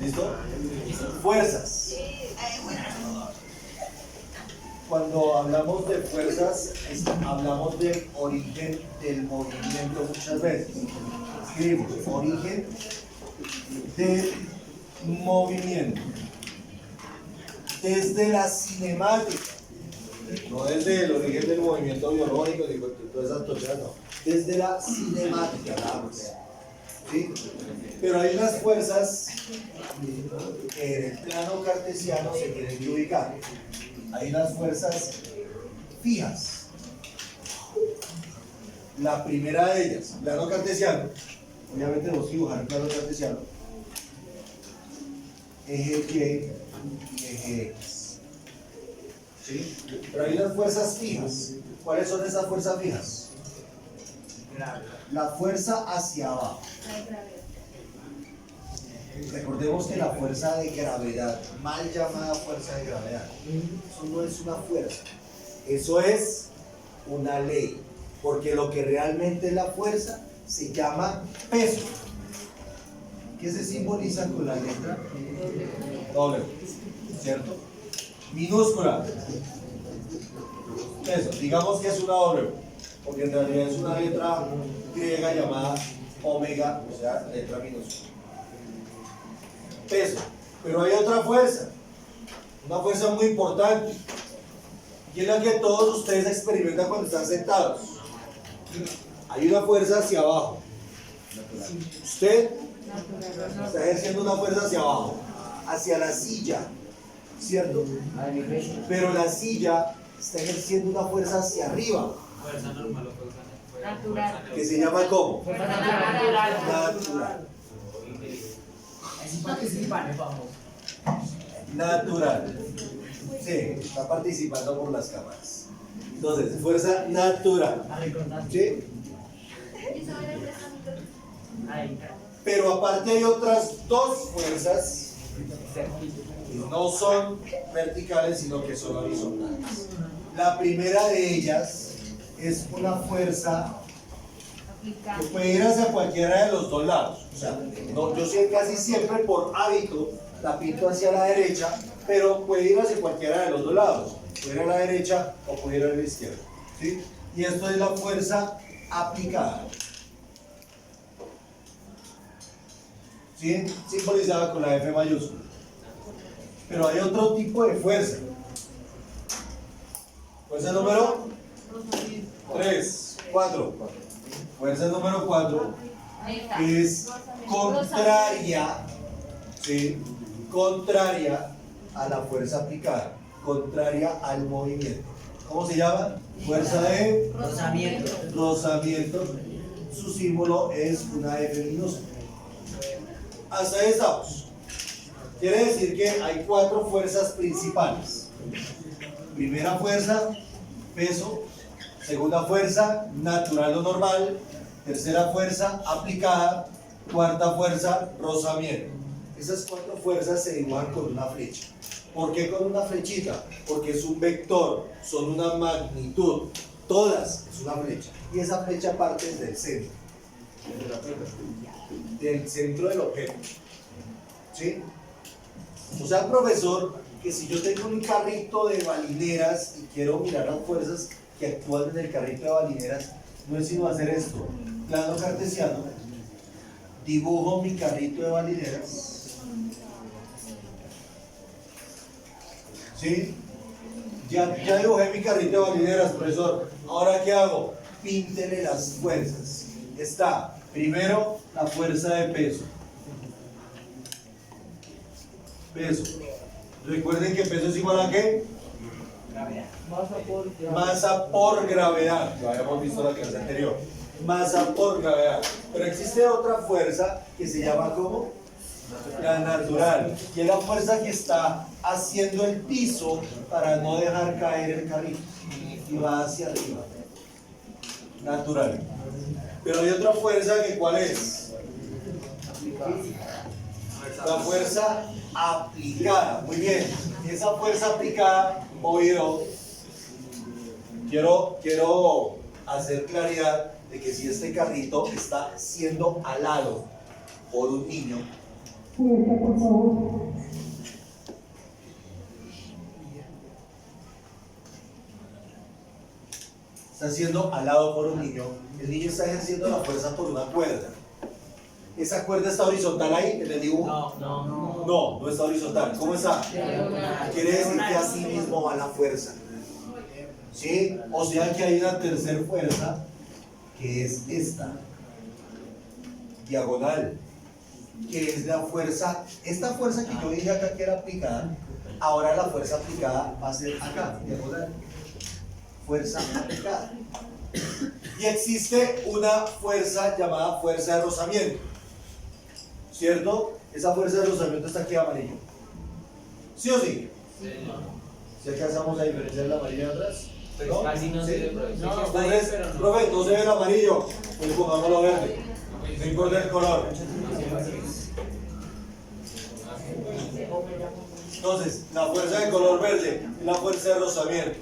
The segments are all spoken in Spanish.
¿Listo? Fuerzas. Cuando hablamos de fuerzas, hablamos del origen del movimiento muchas veces. Escribimos origen del movimiento. Desde la cinemática, no desde el origen del movimiento biológico, ni todas esas tocheras, no. Desde la cinemática, ¿sí? Pero hay unas fuerzas que en el plano cartesiano se tienen que ubicar. Hay unas fuerzas fijas. La primera de ellas, plano cartesiano, obviamente vos dibujar el plano cartesiano, eje Y y eje X. ¿Sí? Pero hay unas fuerzas fijas. ¿Cuáles son esas fuerzas fijas? La fuerza hacia abajo. Recordemos que la fuerza de gravedad, mal llamada fuerza de gravedad, eso no es una fuerza, eso es una ley, porque lo que realmente es la fuerza se llama peso. ¿Qué se simboliza con la letra? W, ¿cierto? Minúscula. Peso, digamos que es una W, porque en realidad es una letra griega llamada omega, o sea, letra minúscula. Peso, pero hay otra fuerza, una fuerza muy importante, y es la que todos ustedes experimentan cuando están sentados. Hay una fuerza hacia abajo. Usted está ejerciendo una fuerza hacia abajo, hacia la silla, ¿cierto? Pero la silla está ejerciendo una fuerza hacia arriba. Fuerza normal o fuerza natural. Que se llama ¿cómo? Fuerza natural. Natural. Natural. Sí, está participando por las cámaras. Entonces, fuerza natural. ¿Sí? Pero aparte hay otras dos fuerzas que no son verticales, sino que son horizontales. La primera de ellas es una fuerza que puede ir hacia cualquiera de los dos lados. O sea, no, yo sé casi siempre por hábito la pinto hacia la derecha, pero puede ir hacia cualquiera de los dos lados. Puede ir a la derecha o puede ir a la izquierda. ¿Sí? Y esto es la fuerza aplicada. ¿Sí? Simbolizada con la F mayúscula. Pero hay otro tipo de fuerza. Fuerza número 3, 4. Fuerza número 4 es contraria, ¿sí? Contraria a la fuerza aplicada, contraria al movimiento. ¿Cómo se llama? Fuerza de rozamiento. Su símbolo es una F minúscula. Hasta ahí estamos. Quiere decir que hay 4 fuerzas principales. Primera fuerza, peso. Segunda fuerza, natural o normal. Tercera fuerza, aplicada. Cuarta fuerza, rozamiento. Esas 4 fuerzas se dibujan con una flecha. ¿Por qué con una flechita? Porque es un vector, son una magnitud. Todas es una flecha. Y esa flecha parte del centro. Del centro del objeto. ¿Sí? O sea, profesor, que si yo tengo un carrito de balineras y quiero mirar las fuerzas que actúan en el carrito de balineras, no es sino hacer esto. Plano cartesiano, dibujo mi carrito de balineras. ¿Sí? Ya dibujé mi carrito de balineras, profesor. Ahora, ¿qué hago? Píntele las fuerzas. Está, primero, la fuerza de peso. Peso. Recuerden que peso es igual a ¿qué? Gravedad. Masa por gravedad. Lo habíamos visto en la clase anterior. Masa por gravedad. Pero existe otra fuerza que se llama ¿cómo? La natural. Y es la fuerza que está haciendo el piso para no dejar caer el carrito. Y va hacia arriba. Natural. Pero hay otra fuerza que ¿cuál es? La fuerza aplicada. Muy bien. Y esa fuerza aplicada, quiero hacer claridad de que si este carrito está siendo alado por un niño, Fuerza, por favor. Está siendo alado por un niño. El niño está ejerciendo la fuerza por una cuerda. ¿Esa cuerda está horizontal ahí en el dibujo? No está horizontal. ¿Cómo está? Quiere decir que así mismo va la fuerza. ¿Sí? O sea que hay una tercera fuerza que es esta, diagonal, que es la fuerza, esta fuerza que yo dije acá que era aplicada, ahora la fuerza aplicada va a ser acá, diagonal. Fuerza aplicada. Y existe una fuerza llamada fuerza de rozamiento, ¿cierto? Esa fuerza de rozamiento está aquí amarillo. ¿Sí o sí? ¿Sí alcanzamos a diferenciar el amarillo de atrás? Pues ¿No? casi no ¿Sí? se ve, profe. Sí, No, está ahí, entonces, pero no. profe, no se ve el amarillo, pues pongámoslo verde. No importa el color. Entonces, la fuerza de color verde es la fuerza de rozamiento.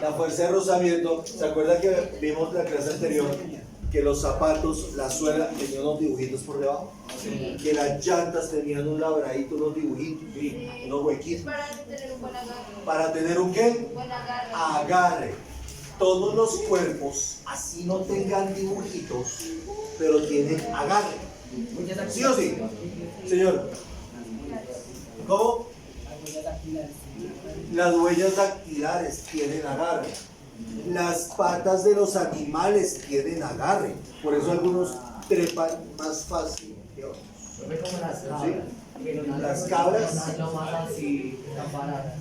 La fuerza de rozamiento, ¿se acuerda que vimos en la clase anterior que los zapatos, la suela, tenían unos dibujitos por debajo? Sí. Que las llantas tenían un labradito, unos dibujitos, unos huequitos. Para tener un buen agarre. ¿Para tener un qué? Buen agarre. Agarre. Todos los cuerpos, así no tengan dibujitos, pero tienen agarre. ¿Sí o sí? Señor. ¿Cómo? Las huellas dactilares tienen agarre. Las patas de los animales tienen agarre. Por eso algunos trepan más fácil que otros. Como las cabras. ¿Sí? Las cabras. No más así, tan paradas.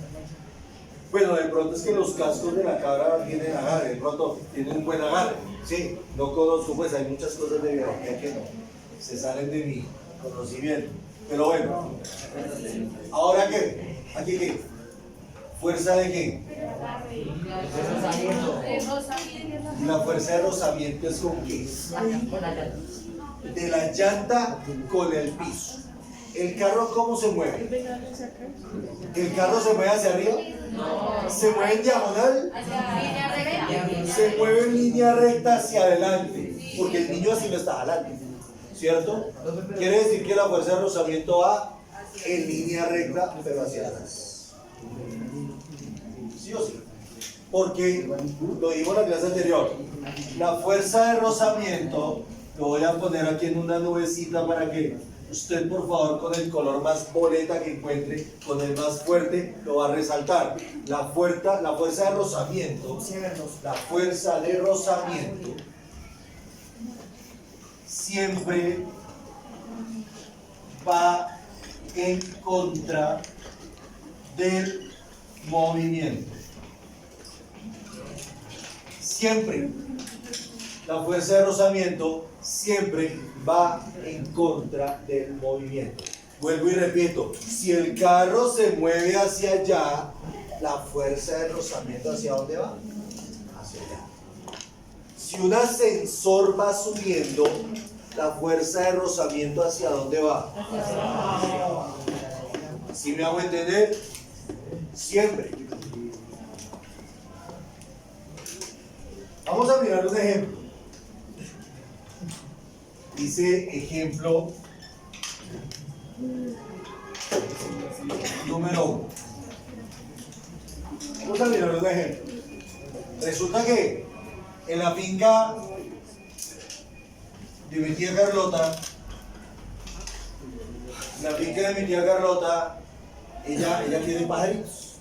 Bueno, de pronto es que los cascos de la cabra tienen agarre, de pronto tienen un buen agarre. Sí, no conozco, pues hay muchas cosas de biología que no se salen de mi conocimiento. Pero bueno, ¿ahora qué? ¿Aquí qué? ¿Fuerza de qué? De rozamiento. La fuerza de rozamiento es con qué? Con la llanta. De la llanta con el piso. ¿El carro cómo se mueve? ¿El carro se mueve hacia arriba? ¿Se mueve en diagonal? Línea recta. Se mueve en línea recta hacia adelante, porque el niño así lo está jalando, ¿cierto? Quiere decir que la fuerza de rozamiento va en línea recta, pero hacia atrás. ¿Sí o sí? Porque lo dijimos en la clase anterior, la fuerza de rozamiento, lo voy a poner aquí en una nubecita para que usted, por favor, con el color más boleta que encuentre, con el más fuerte, lo va a resaltar. La fuerza de rozamiento, siempre va en contra del movimiento. Siempre. La fuerza de rozamiento siempre va en contra del movimiento. Vuelvo y repito, si el carro se mueve hacia allá, la fuerza de rozamiento ¿hacia dónde va? Hacia allá. Si un ascensor va subiendo, la fuerza de rozamiento ¿hacia dónde va? ¿Sí me hago entender? Siempre. Vamos a mirar un ejemplo. Dice ejemplo número 1. Vamos a mirar un ejemplo. Resulta que en la finca de mi tía Carlota, ella tiene pajaritos,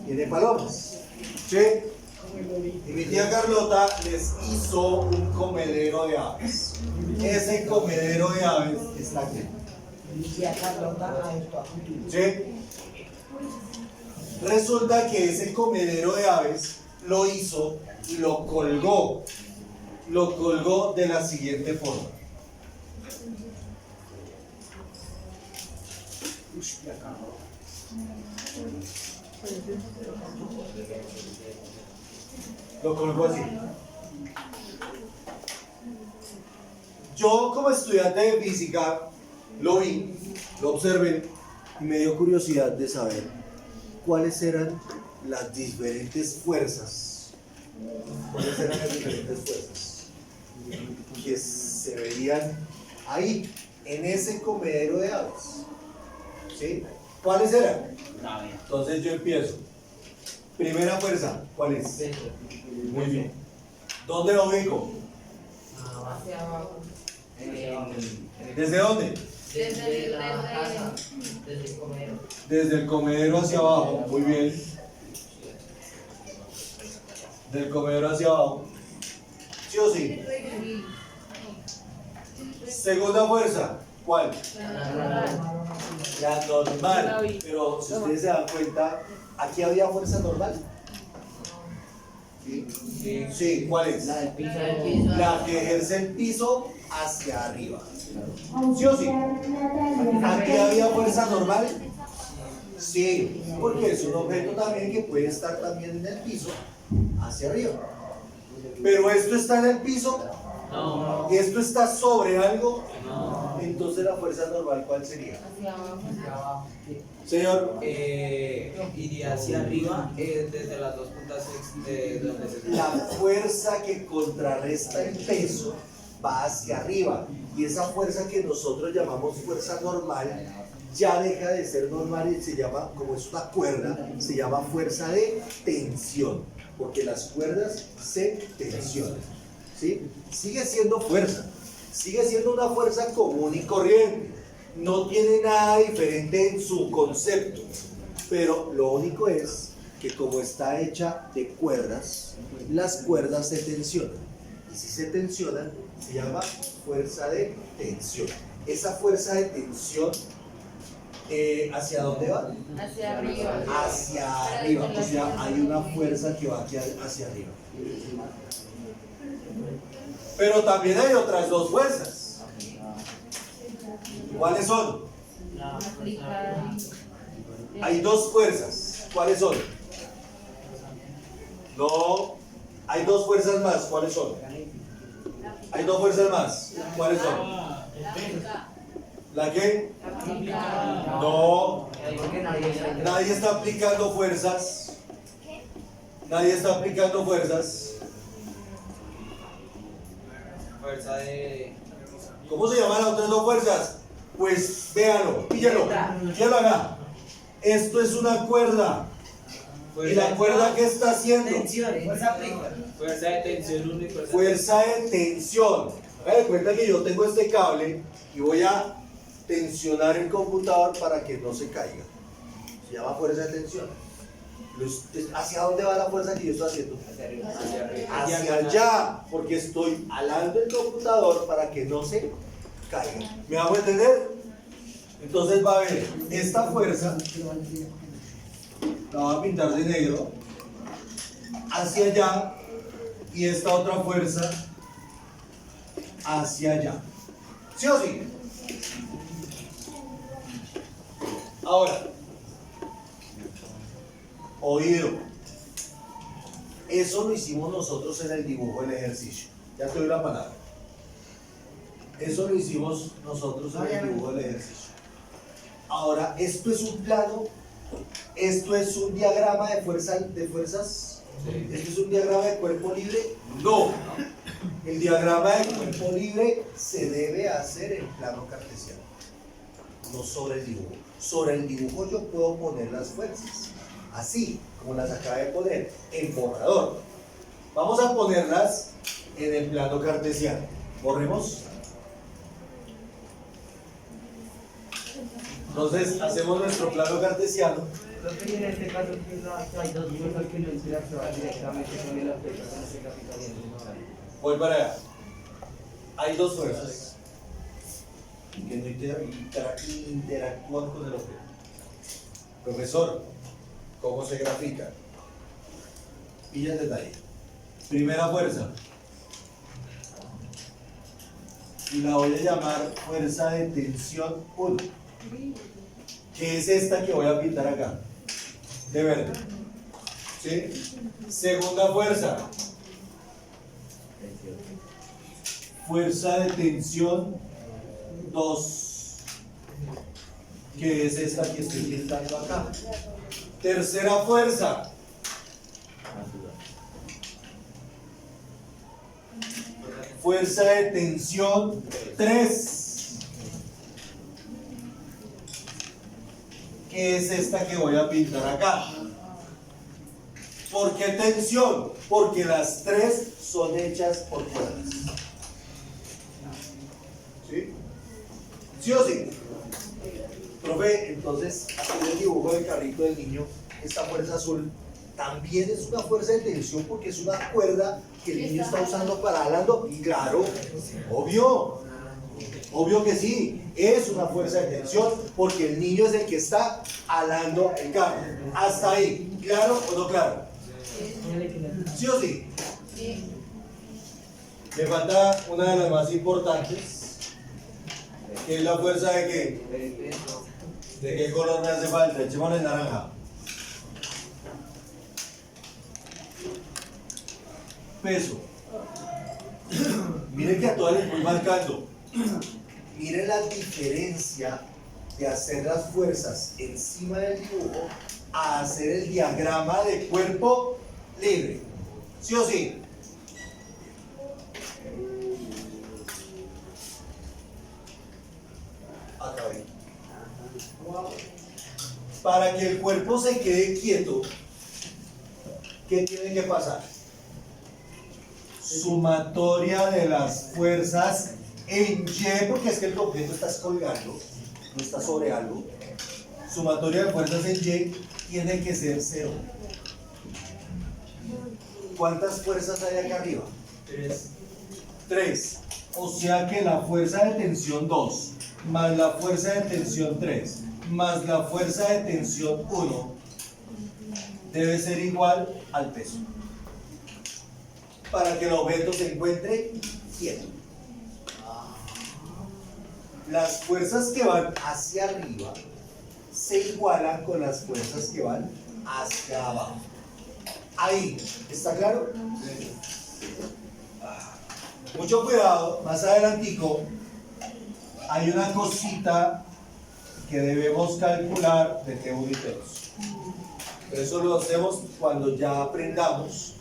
tiene palomas, ¿sí? Y mi tía Carlota les hizo un comedero de aves. Ese comedero de aves está aquí. ¿Sí? Resulta que ese comedero de aves lo hizo y lo colgó de la siguiente forma. Lo colgó así. Yo, como estudiante de física, lo vi, lo observé y me dio curiosidad de saber cuáles eran las diferentes fuerzas. ¿Cuáles eran las diferentes fuerzas que se veían ahí en ese comedero de aves. ¿Sí? ¿Cuáles eran? Rabia. Entonces yo empiezo. Primera fuerza, ¿cuál es? Muy bien. ¿Dónde lo ubico? Hacia abajo. ¿Desde dónde? Desde la casa, desde el comedero. Desde el comedero hacia abajo. Muy bien. Del comedero hacia abajo. ¿Sí o sí? Segunda fuerza, ¿cuál? La normal. Pero si ustedes se dan cuenta, aquí había fuerza normal. ¿Sí? Sí, ¿cuál es? La del piso. La que ejerce el piso hacia arriba. ¿Sí o sí? ¿Aquí había fuerza normal? Sí, porque es un objeto también que puede estar también en el piso hacia arriba. Pero esto está en el piso, No. esto está sobre algo, No. entonces la fuerza normal, ¿cuál sería? Hacia abajo. Señor, Iría hacia arriba desde las dos puntas de donde se la fuerza que contrarresta el peso va hacia arriba, y esa fuerza que nosotros llamamos fuerza normal ya deja de ser normal y se llama, como es una cuerda, se llama fuerza de tensión, porque las cuerdas se tensionan, ¿sí? Sigue siendo fuerza, sigue siendo una fuerza común y corriente, no tiene nada diferente en su concepto, pero lo único es que como está hecha de cuerdas, las cuerdas se tensionan, y si se tensionan, se llama fuerza de tensión. Esa fuerza de tensión, ¿hacia dónde va? Hacia arriba. Hacia arriba, o sea, hay una fuerza que va hacia arriba. Pero también hay otras dos fuerzas. ¿Cuáles son? Aplicar. Hay dos fuerzas. ¿Cuáles son? No, hay dos fuerzas más. ¿Cuáles son? Hay dos fuerzas más. ¿Cuáles son? ¿La qué? No, Porque nadie está aplicando fuerzas. Nadie está aplicando fuerzas. fuerza de ¿Cómo se llaman las otras dos fuerzas? Pues véanlo, píllalo, píllalo acá. Esto es una cuerda. ¿Y la cuerda qué está haciendo? fuerza de tensión 1 y Fuerza de tensión. Hagan de cuenta que yo tengo este cable y voy a tensionar el computador para que no se caiga. Se llama fuerza de tensión. ¿Hacia dónde va la fuerza que yo estoy haciendo? Hacia allá, porque estoy alando el computador para que no se caiga. ¿Me hago entender? Entonces va a haber esta fuerza, la voy a pintar de negro, hacia allá, y esta otra fuerza hacia allá. ¿Sí o sí? Ahora, oído. Eso lo hicimos nosotros en el dibujo del ejercicio. Ya te doy la palabra. Eso lo hicimos nosotros en el dibujo del ejercicio. Ahora, esto es un plano, esto es un diagrama de fuerzas. ¿Esto es un diagrama de cuerpo libre? No. El diagrama de cuerpo libre se debe hacer en plano cartesiano, no sobre el dibujo. Sobre el dibujo yo puedo poner las fuerzas, así como las acabé de poner en borrador. Vamos a ponerlas en el plano cartesiano. Borremos. Entonces hacemos nuestro plano cartesiano. Lo que en este caso hay dos fuerzas que no interactúan directamente con el objeto con ese capitalismo. Voy para allá. Hay dos fuerzas que no interactúan con el objeto. Profesor, ¿cómo se grafica? Pilla el detalle. Primera fuerza. Y la voy a llamar fuerza de tensión 1. Que es esta que voy a pintar acá. De verde. ¿Sí? Segunda fuerza. Fuerza de tensión 2. Que es esta que estoy pintando acá. Tercera fuerza. Fuerza de tensión 3. que es esta que voy a pintar acá. ¿Por qué tensión? Porque las tres son hechas por cuerdas. ¿Sí? ¿Sí o sí? Profe, entonces, en el dibujo del carrito del niño, esta fuerza azul también es una fuerza de tensión porque es una cuerda que el niño está usando para jalando. Y claro, obvio que sí, es una fuerza de tensión porque el niño es el que está jalando el carro. Hasta ahí, ¿claro o no claro? ¿Sí o sí? Sí. Me falta una de las más importantes, que es la fuerza de qué. ¿De qué color me hace falta? Echémosle naranja. Peso. Miren que a todas les voy marcando. Miren la diferencia de hacer las fuerzas encima del dibujo a hacer el diagrama de cuerpo libre. ¿Sí o sí? Acabé. Para que el cuerpo se quede quieto, ¿qué tiene que pasar? Sumatoria de las fuerzas en Y, porque es que el objeto está colgando, no está sobre algo. Sumatoria de fuerzas en Y tiene que ser 0. ¿Cuántas fuerzas hay acá arriba? 3. O sea que la fuerza de tensión 2 más la fuerza de tensión 3 más la fuerza de tensión 1 debe ser igual al peso para que el objeto se encuentre quieto. Las fuerzas que van hacia arriba se igualan con las fuerzas que van hacia abajo. Ahí, ¿está claro? Mucho cuidado, más adelantico hay una cosita que debemos calcular de T1 y T2. Pero eso lo hacemos cuando ya aprendamos,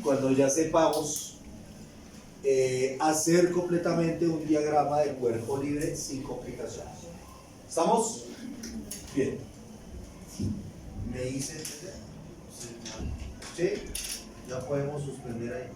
cuando ya sepamos hacer completamente un diagrama de cuerpo libre sin complicaciones. ¿Estamos? Bien. ¿Me hice entender? ¿Sí? Ya podemos suspender ahí.